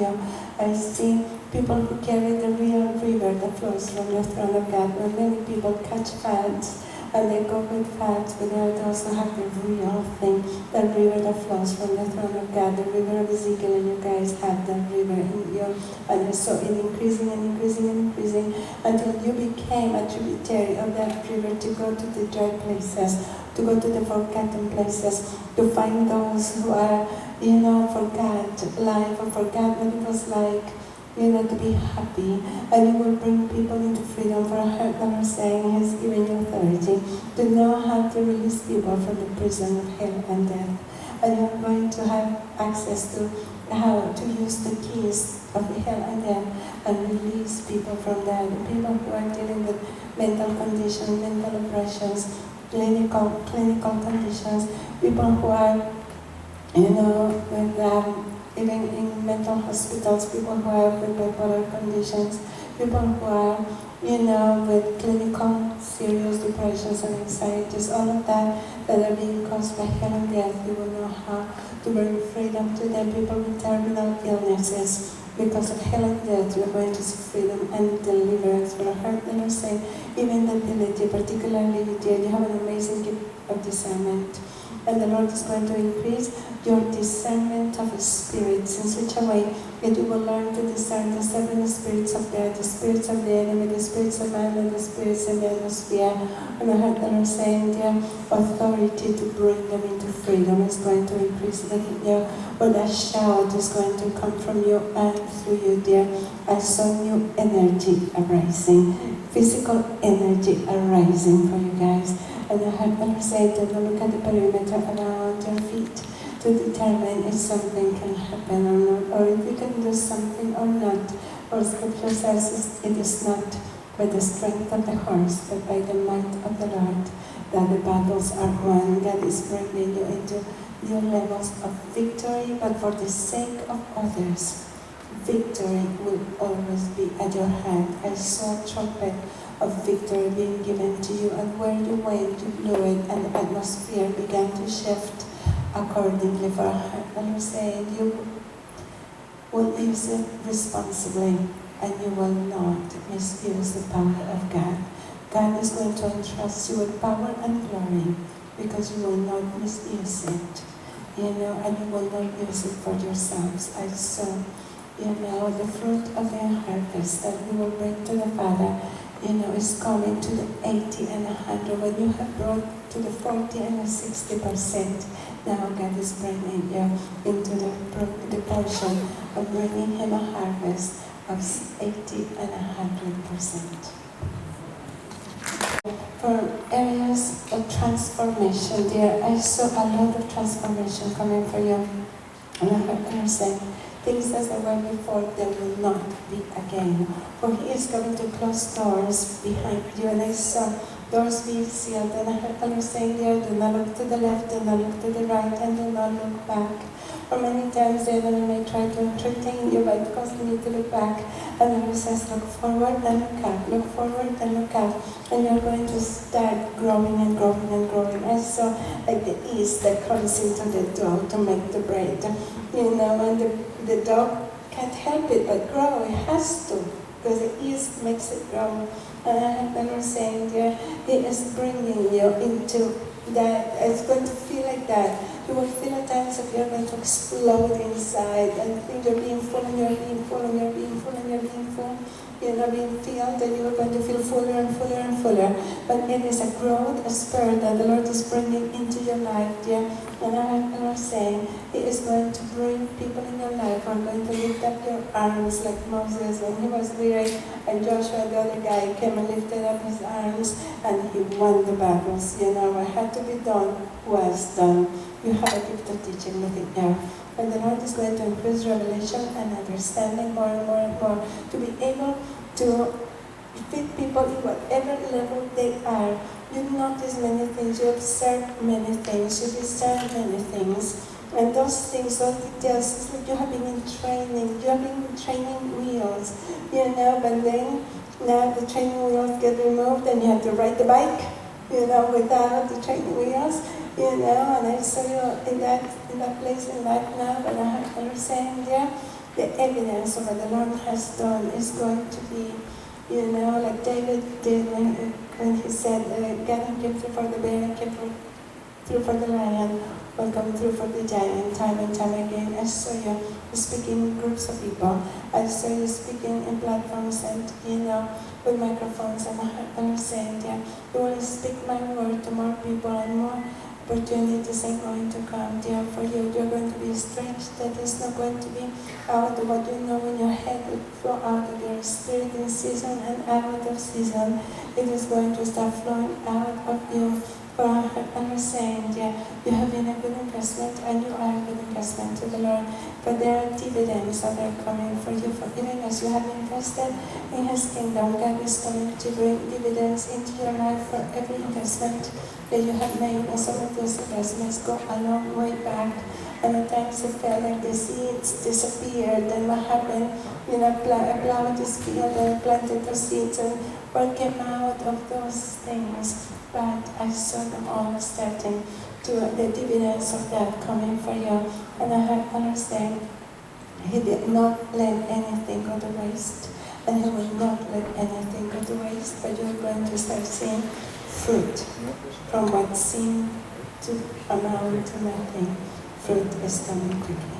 you. I see people who carry the real river that flows from the throne of God. When many people catch fads, and they go with fads, but they also have the real thing, the river that flows from the throne of God, the river of Ezekiel, and you guys have that river in you. And I saw it increasing and increasing and increasing until you became a tributary of that river to go to the dry places, to go to the forgotten places, to find those who are, forgot life or forgot what it was like, to be happy, and you will bring people into freedom. For her, the Lord saying, He has given you authority to know how to release people from the prison of hell and death. And you are going to have access to how to use the keys of hell and death and release people from that. People who are dealing with mental conditions, mental oppressions, clinical conditions, people who are, with even in mental hospitals, people who are with bipolar conditions, people who are, with clinical serious depressions and anxieties, all of that are being caused by hell and death. You will know how to bring freedom to them. People with terminal illnesses, because of hell and death, you are going to see freedom and deliverance. For her, the Lord saying, even the ability, particularly you, dear, you have an amazing gift of discernment. And the Lord is going to increase your discernment of spirits in such a way that you will learn to discern the seven spirits of God, the spirits of the enemy, the spirits of man, and the spirits in the atmosphere. And I heard the Lord saying their authority to bring them into freedom is going to increase. But that shout is going to come from you and through you, dear. I saw new energy arising, physical energy arising for you guys. And I heard the Lord say to look at the perimeter around your feet to determine if something can happen or not, or if you can do something or not. For Scripture says it is not by the strength of the horse, but by the might of the Lord that the battles are won. God is bringing you into new levels of victory, but for the sake of others, victory will always be at your hand. I saw a trumpet of victory being given to you, and where you went, you blew it, and the atmosphere began to shift accordingly. For I am saying you will use it responsibly, and you will not misuse the power of God. God is going to entrust you with power and glory, because you will not misuse it, and you will not use it for yourselves. I saw, the fruit of the harvest that you will bring to the Father, is coming to the 80 and 100. When you have brought to the 40 and the 60%, now God is bringing you into the portion of bringing Him a harvest of 80 and 100%. For areas of transformation, dear, I saw a lot of transformation coming for you. And I heard God saying, things as they were before, they will not be again. For He is going to close doors behind you. And I saw doors being sealed. And I heard God saying there, do not look to the left, do not look to the right, and do not look back. For many times the enemy may try to entertain you by causing you to look back. And the Lord says, look forward and look up, look forward and look up. And you're going to start growing and growing and growing. I saw like the yeast that comes into the dough to make the bread. And the dog can't help it but grow. It has to, because the yeast makes it grow. And I have been saying there, He is bringing you into that. It's going to feel like that. You will feel at times that you're going to explode inside, and think you're being full, and you're being full, and you're being full, and you're being full. You're not being filled, and you're going to feel fuller and fuller and fuller. But it is a growth, a spirit that the Lord is bringing into your life, dear. And I heard the Lord saying, He is going to bring people in your life who are going to lift up your arms like Moses when he was weary, and Joshua, the other guy, came and lifted up his arms, and he won the battles. What had to be done was done. You have a gift of teaching with it now. And the Lord is going to increase revelation and understanding more and more and more, to be able to fit people in whatever level they are. You notice many things, you observe many things, you discern many things. And those things, those details, it's like you have been in training, you have been in training wheels, but then now the training wheels get removed and you have to ride the bike, without the training wheels. And I saw you in that place in life now, but I heard the Lord saying there, the evidence of what the Lord has done is going to be, like David did when he said, God came through for the bear and came through for the lion, will come through for the giant, time and time again. I saw you speaking in groups of people. I saw you speaking in platforms and, with microphones, and I'm saying, you will speak my word to more people and more opportunities are going to come there for you. You're going to be stretched. That is not going to be out of what you know in your head. Will flow out of your spirit in season and out of season. It is going to start flowing out of you. For I understand, you have been a good investment and you are a good investment to the Lord. But there are dividends that are coming for you. For even as you have invested in His kingdom, God is coming to bring dividends into your life for every investment that you have made. And some of those investments go a long way back. And at times it felt like the seeds disappeared. And what happened? I plowed this field and I planted the seeds. And what came out of those things? But I saw them all starting to the dividends of that coming for you. And I understand He did not let anything go to waste. And He will not let anything go to waste. But you're going to start seeing fruit from what seemed to amount to nothing. Fruit is coming quickly.